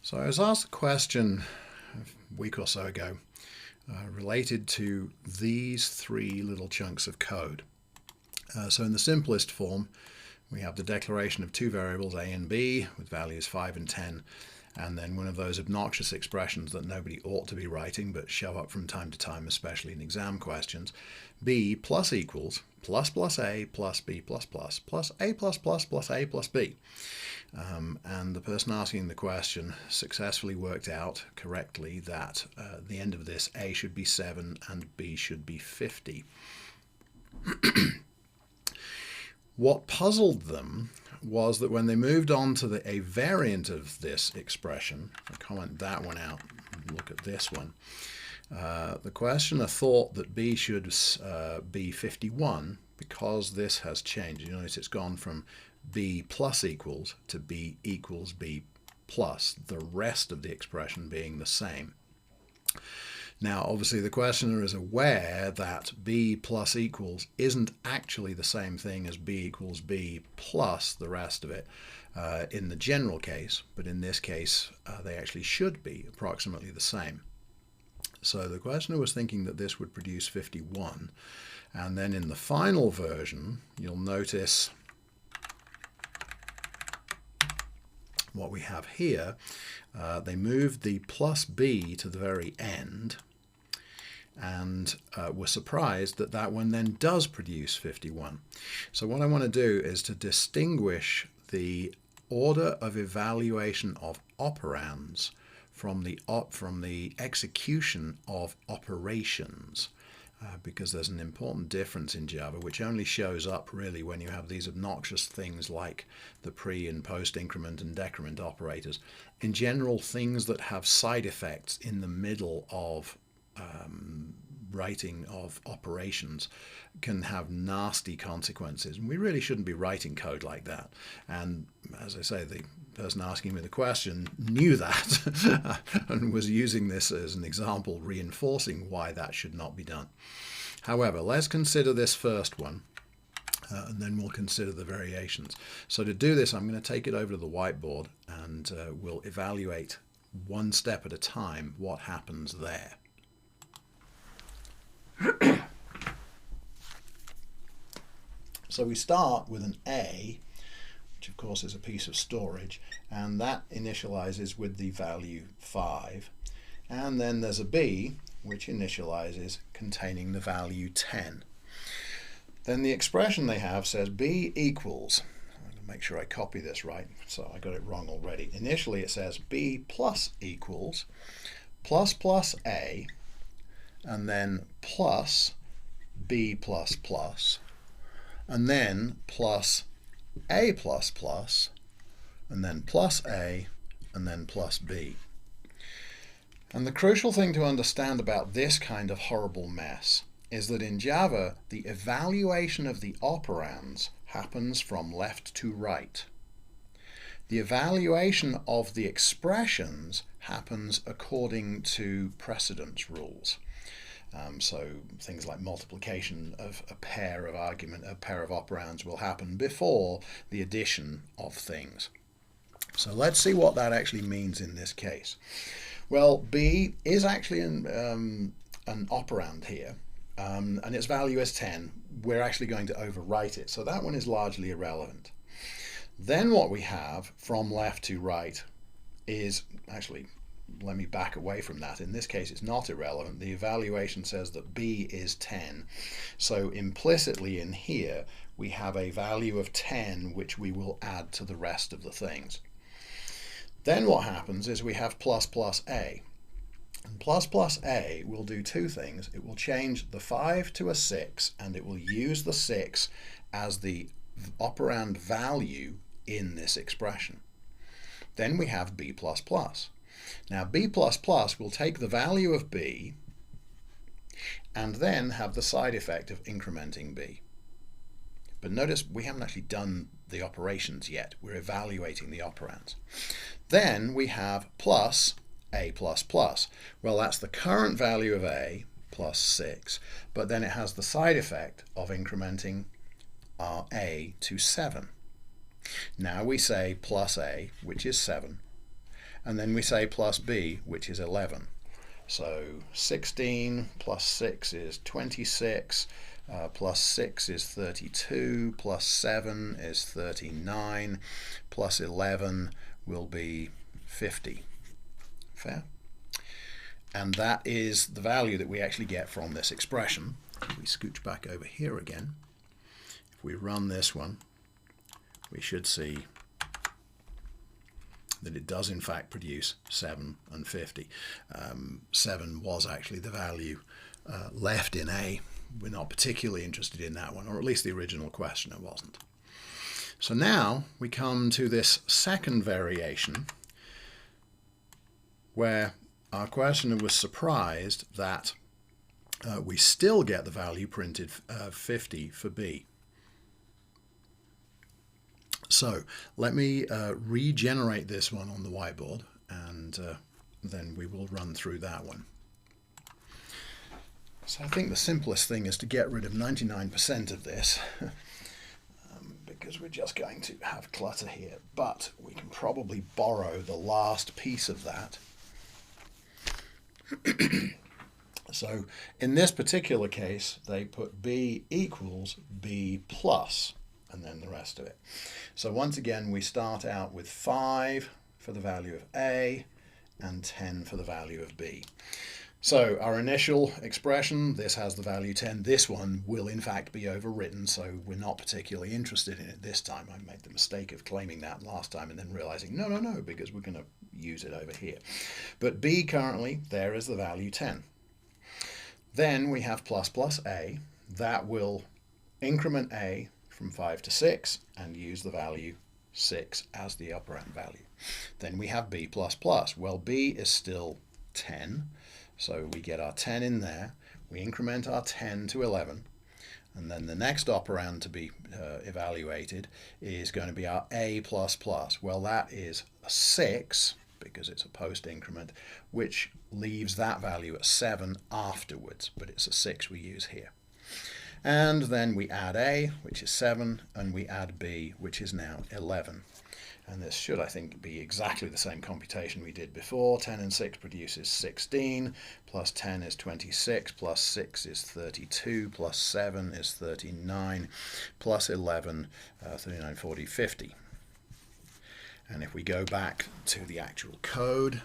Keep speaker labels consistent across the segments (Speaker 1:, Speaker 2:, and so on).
Speaker 1: So I was asked a question a week or so ago related to these three little chunks of code. So in the simplest form, we have the declaration of two variables, a and b, with values 5 and 10, and then one of those obnoxious expressions that nobody ought to be writing but show up from time to time, especially in exam questions, b plus equals plus a plus b plus a plus a plus b. And the person asking the question successfully worked out correctly that at the end of this, a should be 7 and b should be 50. What puzzled them was that when they moved on to a variant of this expression, if I comment that one out and look at this one, the questioner thought that b should be 51 because this has changed. You notice it's gone from b plus equals to b equals b plus, the rest of the expression being the same. Now, obviously, the questioner is aware that b plus equals isn't actually the same thing as b equals b plus the rest of it in the general case, but in this case, they actually should be approximately the same. So the questioner was thinking that this would produce 51, and then in the final version, you'll notice what we have here. They moved the plus b to the very end, and were surprised that that one then does produce 51. So what I want to do is to distinguish the order of evaluation of operands from the execution of operations, because there's an important difference in Java which only shows up really when you have these obnoxious things like the pre and post increment and decrement operators. In general, things that have side effects in the middle of writing of operations can have nasty consequences, and we really shouldn't be writing code like that. And as I say, the person asking me the question knew that and was using this as an example reinforcing why that should not be done. However, let's consider this first one, and then we'll consider the variations. So to do this, I'm going to take it over to the whiteboard and we'll evaluate one step at a time what happens there. So we start with an A, which of course is a piece of storage, and that initializes with the value 5. And then there's a B, which initializes containing the value 10. Then the expression they have says B equals, I'm going to make sure I copy this right, so I got it wrong already. Initially it says B plus equals plus A, and then plus b plus plus, and then plus a plus plus, and then plus a, and then plus b. And the crucial thing to understand about this kind of horrible mess is that in Java, the evaluation of the operands happens from left to right. The evaluation of the expressions happens according to precedence rules. So things like multiplication of a pair of operands will happen before the addition of things. So let's see what that actually means in this case. Well, b is actually an operand here, and its value is 10. We're actually going to overwrite it, so that one is largely irrelevant. Then what we have from left to right is actually, let me back away from that. In this case, it's not irrelevant. The evaluation says that b is 10. So implicitly in here, we have a value of 10, which we will add to the rest of the things. Then what happens is we have plus a. And plus a will do two things. It will change the 5 to a 6, and it will use the 6 as the operand value in this expression. Then we have b plus plus. Now b plus plus will take the value of b and then have the side effect of incrementing b. But notice we haven't actually done the operations yet. We're evaluating the operands. Then we have plus a plus plus. Well, that's the current value of a plus 6, but then it has the side effect of incrementing our a to 7. Now we say plus a, which is 7, and then we say plus b, which is 11. So 16 plus 6 is 26, plus 6 is 32, plus 7 is 39, plus 11 will be 50. Fair? And that is the value that we actually get from this expression. If we scooch back over here again, if we run this one, we should see that it does in fact produce 7 and 50. 7 was actually the value left in A. We're not particularly interested in that one, or at least the original questioner wasn't. So now we come to this second variation where our questioner was surprised that we still get the value printed 50 for B. So let me regenerate this one on the whiteboard, and then we will run through that one. So I think the simplest thing is to get rid of 99% of this because we're just going to have clutter here, but we can probably borrow the last piece of that. So in this particular case, they put B equals B plus, and then the rest of it. So once again, we start out with 5 for the value of A and 10 for the value of B. So our initial expression, this has the value 10. This one will in fact be overwritten, so we're not particularly interested in it this time. I made the mistake of claiming that last time and then realizing, no, because we're going to use it over here. But B currently, there is the value 10. Then we have plus A. That will increment A from 5 to 6 and use the value 6 as the operand value. Then we have B plus plus. Well, B is still 10, so we get our 10 in there. We increment our 10 to 11, and then the next operand to be evaluated is going to be our A plus plus. Well, that is a 6 because it's a post increment, which leaves that value at 7 afterwards, but it's a 6 we use here. And then we add A, which is 7, and we add B, which is now 11. And this should, I think, be exactly the same computation we did before. 10 and 6 produces 16, plus 10 is 26, plus 6 is 32, plus 7 is 39, plus 11, 39, 40, 50. And if we go back to the actual code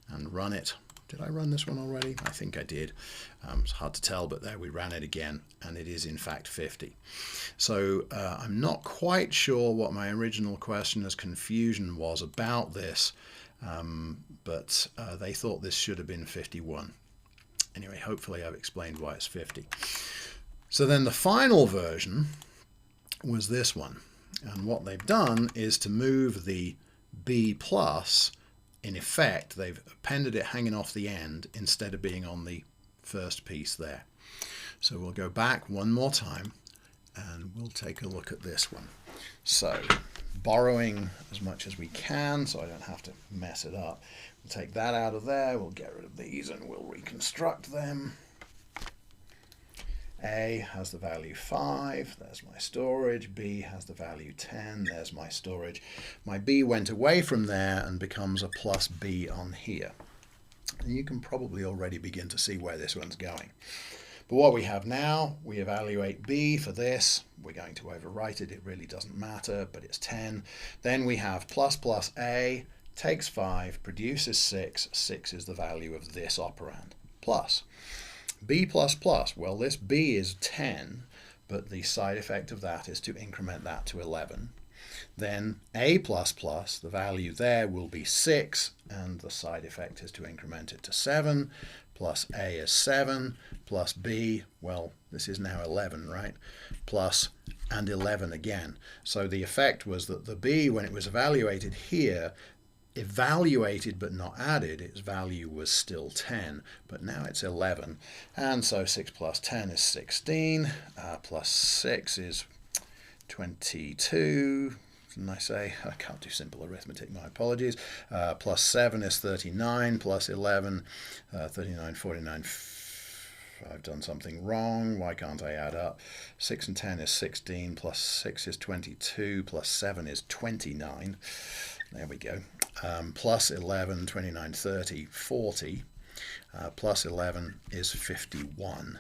Speaker 1: and run it, did I run this one already? I think I did. It's hard to tell, but there we ran it again, and it is in fact 50. So I'm not quite sure what my original questioner's confusion was about this, but they thought this should have been 51. Anyway, hopefully I've explained why it's 50. So then the final version was this one. And what they've done is to move the B plus, in effect, they've appended it hanging off the end instead of being on the first piece there. So we'll go back one more time and we'll take a look at this one. So borrowing as much as we can so I don't have to mess it up. We'll take that out of there, we'll get rid of these and we'll reconstruct them. A has the value 5, there's my storage. B has the value 10, there's my storage. My B went away from there and becomes a plus B on here. And you can probably already begin to see where this one's going. But what we have now, we evaluate B for this. We're going to overwrite it, it really doesn't matter, but it's 10. Then we have plus A, takes 5, produces 6. 6 is the value of this operand, plus. B plus plus, well, this B is 10, but the side effect of that is to increment that to 11. Then A plus plus, the value there will be 6, and the side effect is to increment it to 7, plus A is 7, plus B, well, this is now 11, right? Plus and 11 again. So the effect was that the B, when it was evaluated here, evaluated but not added, its value was still 10, but now it's 11, and so 6 plus 10 is 16, plus 6 is 22, didn't I say? I can't do simple arithmetic, my apologies. Plus 7 is 39, plus 11, 39, 49, I've done something wrong, why can't I add up? 6 and 10 is 16, plus 6 is 22, plus 7 is 29. There we go. plus 11, 29, 30, 40, plus 11 is 51.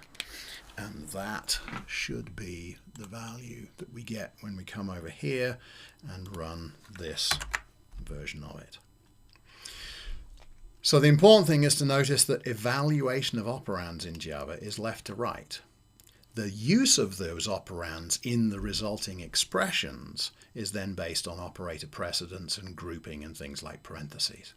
Speaker 1: And that should be the value that we get when we come over here and run this version of it. So the important thing is to notice that evaluation of operands in Java is left to right. The use of those operands in the resulting expressions is then based on operator precedence and grouping and things like parentheses.